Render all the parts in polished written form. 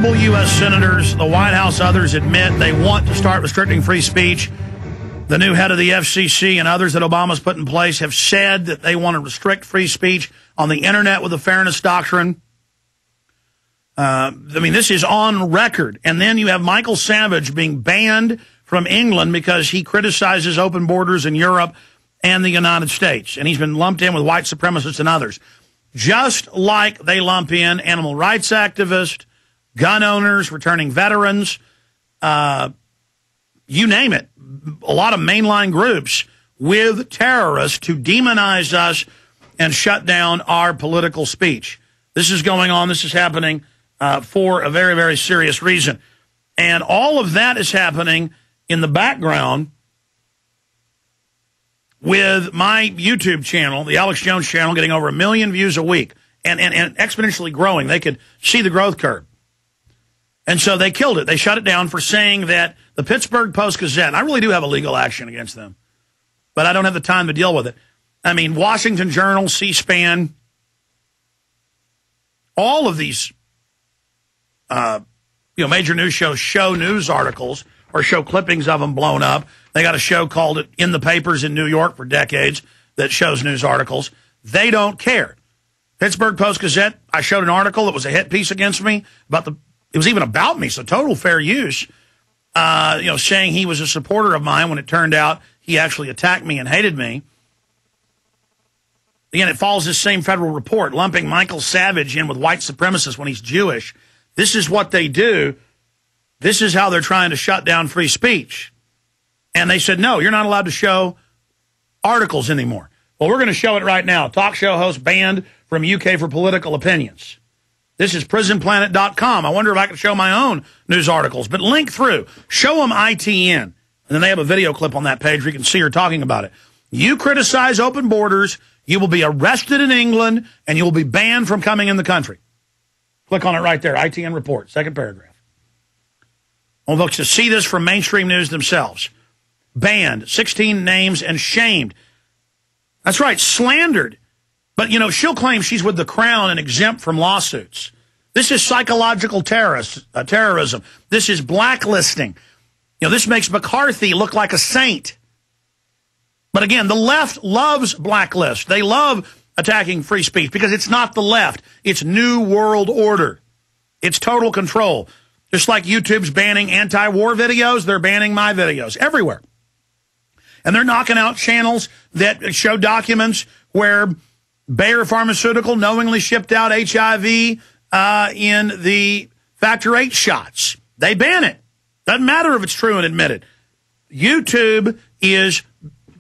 multiple U.S. senators, the White House, others admit they want to start restricting free speech. The new head of the FCC and others that Obama's put in place have said that they want to restrict free speech on the internet with the fairness doctrine. I mean, this is on record. And then you have Michael Savage being banned from England because he criticizes open borders in Europe and the United States. And he's been lumped in with white supremacists and others. Just like they lump in animal rights activists, gun owners, returning veterans, you name it. A lot of mainline groups with terrorists to demonize us and shut down our political speech. This is going on. This is happening for a very, very serious reason. And all of that is happening in the background with my YouTube channel, the Alex Jones channel, getting over 1 million views a week and exponentially growing. They could see the growth curve. And so they killed it. They shut it down for saying that the Pittsburgh Post-Gazette, and I really do have a legal action against them, but I don't have the time to deal with it. I mean, Washington Journal, C-SPAN, all of these major news shows show news articles or show clippings of them blown up. They got a show called In the Papers in New York for decades that shows news articles. They don't care. Pittsburgh Post-Gazette, I showed an article that was a hit piece against me about it was even about me, so total fair use, saying he was a supporter of mine when it turned out he actually attacked me and hated me. Again, it follows this same federal report, lumping Michael Savage in with white supremacists when he's Jewish. This is what they do. This is how they're trying to shut down free speech. And they said, no, you're not allowed to show articles anymore. Well, we're going to show it right now. Talk show host banned from UK for political opinions. This is prisonplanet.com. I wonder if I can show my own news articles. But link through. Show them ITN. And then they have a video clip on that page where you can see her talking about it. You criticize open borders, you will be arrested in England, and you will be banned from coming in the country. Click on it right there. ITN report, second paragraph. I want folks to see this from mainstream news themselves. Banned, 16 names, and shamed. That's right, slandered. But, she'll claim she's with the Crown and exempt from lawsuits. This is psychological terrorism. This is blacklisting. This makes McCarthy look like a saint. But again, the left loves blacklist. They love attacking free speech because it's not the left. It's New World Order. It's total control. Just like YouTube's banning anti-war videos, they're banning my videos everywhere. And they're knocking out channels that show documents where Bayer Pharmaceutical knowingly shipped out HIV in the Factor 8 shots. They ban it. Doesn't matter if it's true and admitted. YouTube is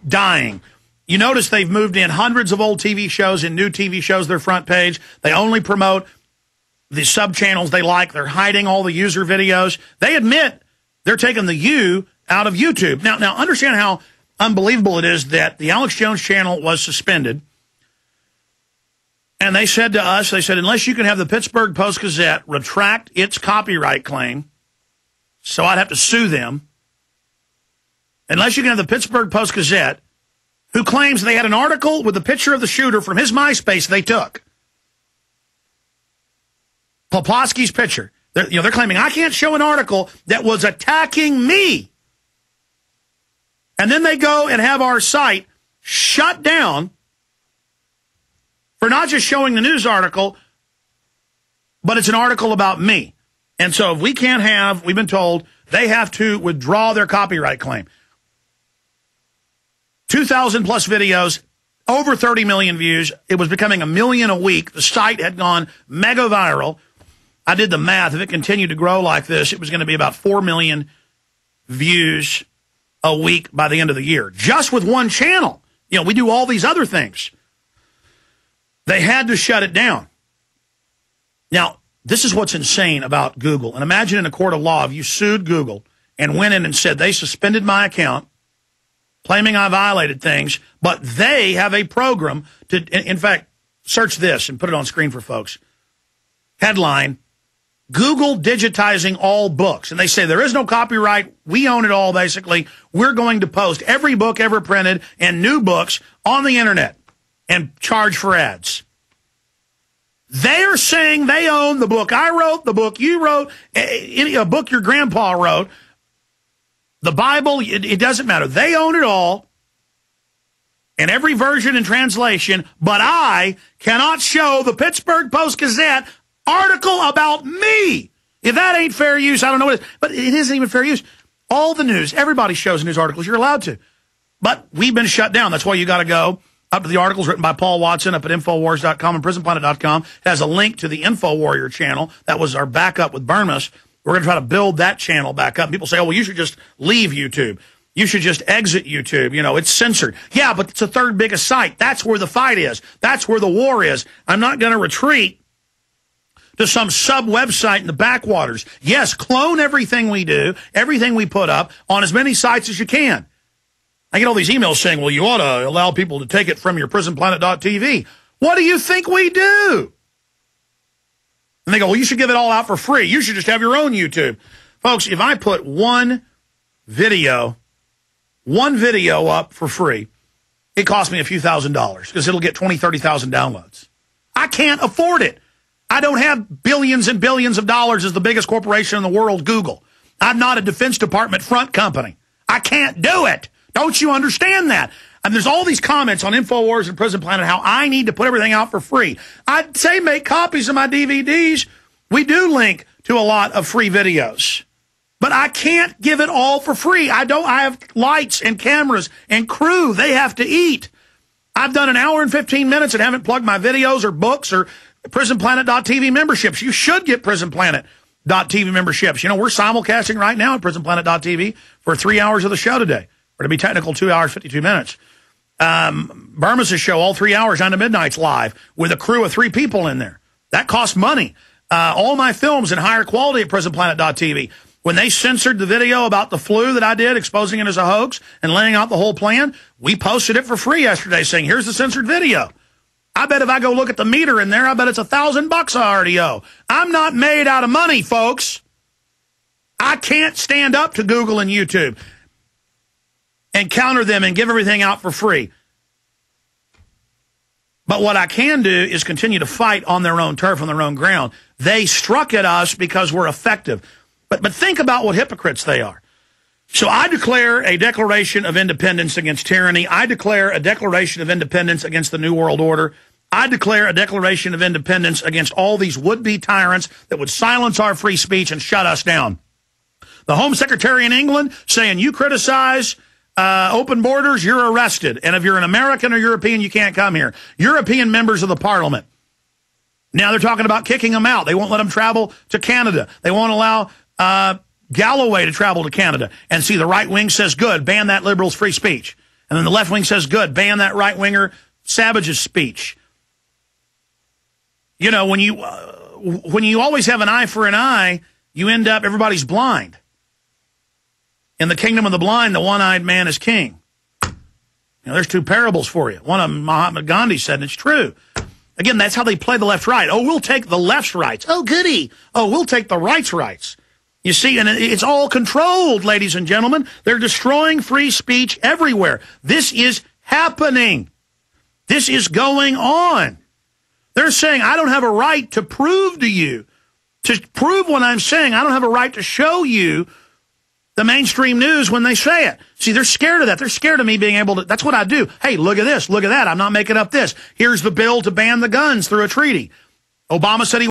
dying. You notice they've moved in hundreds of old TV shows and new TV shows, their front page. They only promote the sub-channels they like. They're hiding all the user videos. They admit they're taking the U out of YouTube. Now understand how unbelievable it is that the Alex Jones channel was suspended. And they said to us, unless you can have the Pittsburgh Post-Gazette retract its copyright claim, so I'd have to sue them, unless you can have the Pittsburgh Post-Gazette, who claims they had an article with a picture of the shooter from his MySpace they took. Poplawski's picture. They're claiming I can't show an article that was attacking me. And then they go and have our site shut down for not just showing the news article, but it's an article about me. And so if we can't have, we've been told, they have to withdraw their copyright claim. 2,000 plus videos, over 30 million views. It was becoming 1 million a week. The site had gone mega viral. I did the math. If it continued to grow like this, it was going to be about 4 million views a week by the end of the year. Just with one channel. We do all these other things. They had to shut it down. Now, this is what's insane about Google. And imagine in a court of law, if you sued Google and went in and said they suspended my account, claiming I violated things, but they have a program to, in fact, search this and put it on screen for folks. Headline, Google digitizing all books. And they say there is no copyright. We own it all, basically. We're going to post every book ever printed and new books on the internet and charge for ads. They are saying they own the book I wrote, the book you wrote, a book your grandpa wrote, the Bible. It doesn't matter. They own it all in every version and translation, but I cannot show the Pittsburgh Post-Gazette article about me. If that ain't fair use, I don't know what it is. But it isn't even fair use. All the news, everybody shows news articles. You're allowed to. But we've been shut down. That's why you got to go up to the articles written by Paul Watson up at Infowars.com and PrisonPlanet.com. It has a link to the InfoWarrior channel. That was our backup with Burmas. We're going to try to build that channel back up. People say, oh, well, you should just leave YouTube. You should just exit YouTube. You know, it's censored. Yeah, but it's the third biggest site. That's where the fight is. That's where the war is. I'm not going to retreat to some sub-website in the backwaters. Yes, clone everything we do, everything we put up on as many sites as you can. I get all these emails saying, well, you ought to allow people to take it from your prisonplanet.tv. What do you think we do? And they go, well, you should give it all out for free. You should just have your own YouTube. Folks, if I put one video up for free, it costs me a few $1,000s because it'll get 20, 30,000 downloads. I can't afford it. I don't have billions and billions of dollars as the biggest corporation in the world, Google. I'm not a Defense Department front company. I can't do it. Don't you understand that? And there's all these comments on InfoWars and Prison Planet how I need to put everything out for free. I'd say make copies of my DVDs. We do link to a lot of free videos. But I can't give it all for free. I have lights and cameras and crew. They have to eat. I've done an hour and 15 minutes and haven't plugged my videos or books or PrisonPlanet.tv memberships. You should get PrisonPlanet.tv memberships. You know, we're simulcasting right now at PrisonPlanet.tv for 3 hours of the show today. Or to be technical, 2 hours, 52 minutes. Burma's show, all 3 hours, 9 to midnight's live with a crew of 3 people in there. That costs money. All my films in higher quality at PrisonPlanet.tv. When they censored the video about the flu that I did, exposing it as a hoax and laying out the whole plan, we posted it for free yesterday saying, here's the censored video. I bet if I go look at the meter in there, I bet it's $1,000 I already owe. I'm not made out of money, folks. I can't stand up to Google and YouTube and counter them and give everything out for free. But what I can do is continue to fight on their own turf, on their own ground. They struck at us because we're effective. But think about what hypocrites they are. So I declare a declaration of independence against tyranny. I declare a declaration of independence against the New World Order. I declare a declaration of independence against all these would-be tyrants that would silence our free speech and shut us down. The Home Secretary in England saying you criticize open borders, you're arrested. And if you're an American or European, you can't come here. European members of the parliament. Now they're talking about kicking them out. They won't let them travel to Canada. They won't allow Galloway to travel to Canada. And see, the right wing says, good, ban that liberal's free speech. And then the left wing says, good, ban that right-winger Savage's speech. You know, when you always have an eye for an eye, you end up, everybody's blind. In the kingdom of the blind, the one-eyed man is king. You know, there's 2 parables for you. One of them, Mahatma Gandhi said, and it's true. Again, that's how they play the left-right. Oh, we'll take the left's rights. Oh, goody. Oh, we'll take the right's rights. You see, and it's all controlled, ladies and gentlemen. They're destroying free speech everywhere. This is happening. This is going on. They're saying, I don't have a right to prove to you, to prove what I'm saying. I don't have a right to show you the mainstream news when they say it. See, they're scared of that. They're scared of me being able to, that's what I do. Hey, look at this, look at that. I'm not making up this. Here's the bill to ban the guns through a treaty. Obama said he